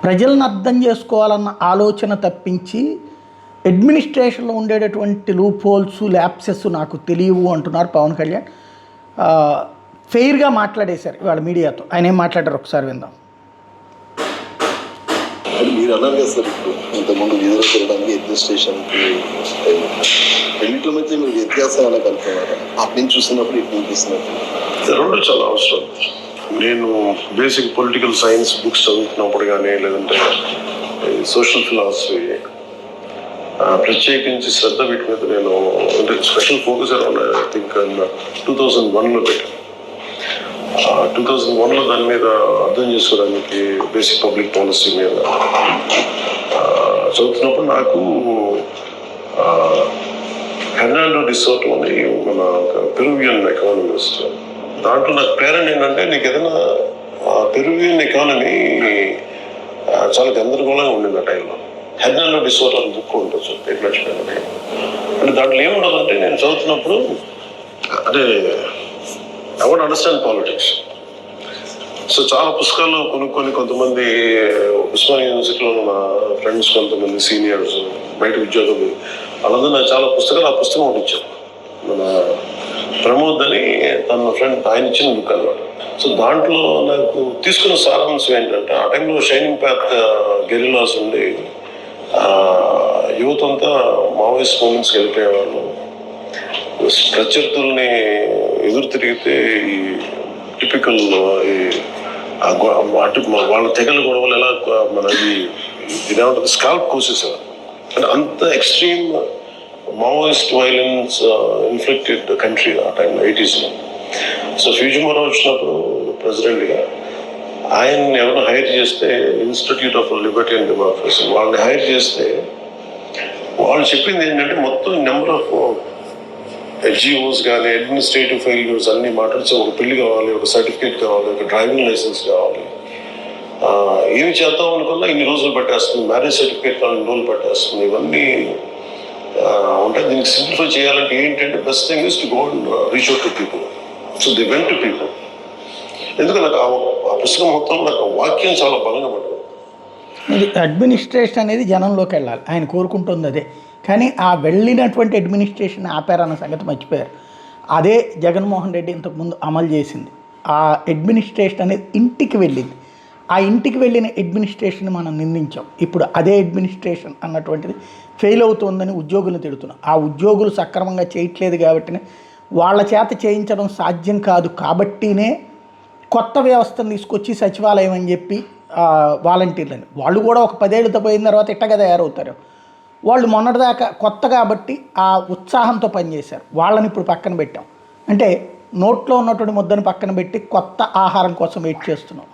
ప్రజలను అర్థం చేసుకోవాలన్న ఆలోచన తప్పించి అడ్మినిస్ట్రేషన్లో ఉండేటటువంటి లూప్ హోల్స్ ల్యాప్సెస్ నాకు తెలియవు అంటున్నారు పవన్ కళ్యాణ్. ఫెయిర్గా మాట్లాడేశారు ఇవాళ మీడియాతో. ఆయన ఏం మాట్లాడారు ఒకసారి విందాం. మీరు అన్నారు కదా సార్, ఇప్పుడు ఇంతకుముందు విధులు తిరగడానికి అడ్మినిస్ట్రేషన్కి రెండింటి మధ్య మీరు వ్యత్యాసం అలా కనుక్కున్నారు. అటు నుంచి చూస్తున్నప్పుడు ఇటు నుంచి చూస్తున్నప్పుడు రెండు చాలా అవసరం. నేను బేసిక్ పొలిటికల్ సైన్స్ బుక్స్ చదువుతున్నప్పుడు కానీ లేదంటే సోషల్ ఫిలాసఫీ ప్రత్యేకించి శ్రద్ధ వీటి మీద నేను అంటే special focus around I think 2001లో పెట్టాను. 2001లో దాని మీద అర్థం చేసుకోవడానికి బేసిక్ పబ్లిక్ పాలసీ మీద చదువుతున్నప్పుడు నాకు హెర్నాండో డిసోటో అని మన పెరువియన్ ఎకానమిస్ట్, దాంట్లో నాకు ప్రేరణ ఏంటంటే నీకు ఏదైనా పెరువియన్ ఎకానమీ చాలా గందరగోళంగా ఉండింది ఆ టైంలో. హెర్నాండో డిసోటో అని బుక్ ఉంటుంది పేరు మర్చిపోయినది. అంటే దాంట్లో ఏముండదంటే నేను చదువుతున్నప్పుడు అంటే I want understand politics. So చాలా పుస్తకాలు కొనుక్కొని కొంతమంది ఉస్మానియా యూనివర్సిటీలో ఉన్న ఫ్రెండ్స్, కొంతమంది సీనియర్స్, బయట ఉద్యోగులు వాళ్ళందరూ నాకు చాలా పుస్తకాలు ఆ పుస్తకం ఒకటి ఇచ్చారు. మన ప్రమోద్ అని తన ఫ్రెండ్ ఆయన ఇచ్చిన బుక్ అన్నమాట. సో దాంట్లో నాకు తీసుకున్న సారాంశం ఏంటంటే ఆ టైంలో షైనింగ్ పాత్ గెరిలాస్ ఉండి యువత అంతా మావోయిస్ట్ మూమెంట్స్కి వెళ్ళిపోయేవాళ్ళు. ప్రత్యర్థుల్ని ఎదురు తిరిగితే ఈ టిపికల్ వాళ్ళ తెగల గొడవలు ఎలా మనది ఇదేమంటుంది స్కాల్ప్ కోసేసేవారు. అంటే అంత extreme Maoist violence inflicted country ఆ టైంలో 80sలో. సో ఫ్యూజిమోరా వచ్చినప్పుడు ప్రెసిడెంట్గా ఆయన్ని ఎవరు హైర్ చేస్తే institute of Liberty and democracy వాళ్ళని హైర్ చేస్తే వాళ్ళు చెప్పింది ఏంటంటే మొత్తం నెంబర్ ఆఫ్ ఎన్జిఓస్ కానీ అడ్మినిస్ట్రేటివ్ ఫెయిల్యూర్స్ అన్నీ మాట్లాడితే ఒక పెళ్లి కావాలి, ఒక సర్టిఫికేట్ కావాలి, ఒక డ్రైవింగ్ లైసెన్స్ కావాలి, ఏమి చేద్దాం అనుకున్నా ఇన్ని రోజులు పట్టేస్తుంది, మ్యారేజ్ సర్టిఫికేట్ కావాలి ఇన్ని రోజులు పట్టేస్తుంది, ఇవన్నీ ఉంటాయి. దీనికి సింప్లిఫై చేయాలంటే ఏంటంటే best thing is to go and reach out to people. So they went to people. ఎందుకంటే నాకు ఆ పుస్తకం మొత్తం నాకు వాక్యం చాలా బలంగా పడుతుంది. ఇది అడ్మినిస్ట్రేషన్ అనేది జనంలోకి వెళ్ళాలి, ఆయన కోరుకుంటుంది అదే. కానీ ఆ వెళ్ళినటువంటి అడ్మినిస్ట్రేషన్ ఆపారన్న సంగతి మర్చిపోయారు. అదే జగన్మోహన్ రెడ్డి ఇంతకుముందు అమలు చేసింది. ఆ అడ్మినిస్ట్రేషన్ అనేది ఇంటికి వెళ్ళింది. ఆ ఇంటికి వెళ్ళిన అడ్మినిస్ట్రేషన్ మనం నిందించాం. ఇప్పుడు అదే అడ్మినిస్ట్రేషన్ అన్నటువంటిది ఫెయిల్ అవుతుందని ఉద్యోగులను తిడుతున్నాం. ఆ ఉద్యోగులు సక్రమంగా చేయట్లేదు కాబట్టినే, వాళ్ళ చేత చేయించడం సాధ్యం కాదు కాబట్టినే కొత్త వ్యవస్థను తీసుకొచ్చి సచివాలయం అని చెప్పి వాలంటీర్లని, వాళ్ళు కూడా ఒక 10 ఏళ్ళతో పోయిన తర్వాత ఇట్టగా తయారవుతారు. వాళ్ళు మొన్నటిదాకా కొత్త కాబట్టి ఆ ఉత్సాహంతో పనిచేశారు. వాళ్ళని ఇప్పుడు పక్కన పెట్టాం. అంటే నోట్లో ఉన్నటువంటి ముద్దను పక్కన పెట్టి కొత్త ఆహారం కోసం వెయిట్ చేస్తున్నాం.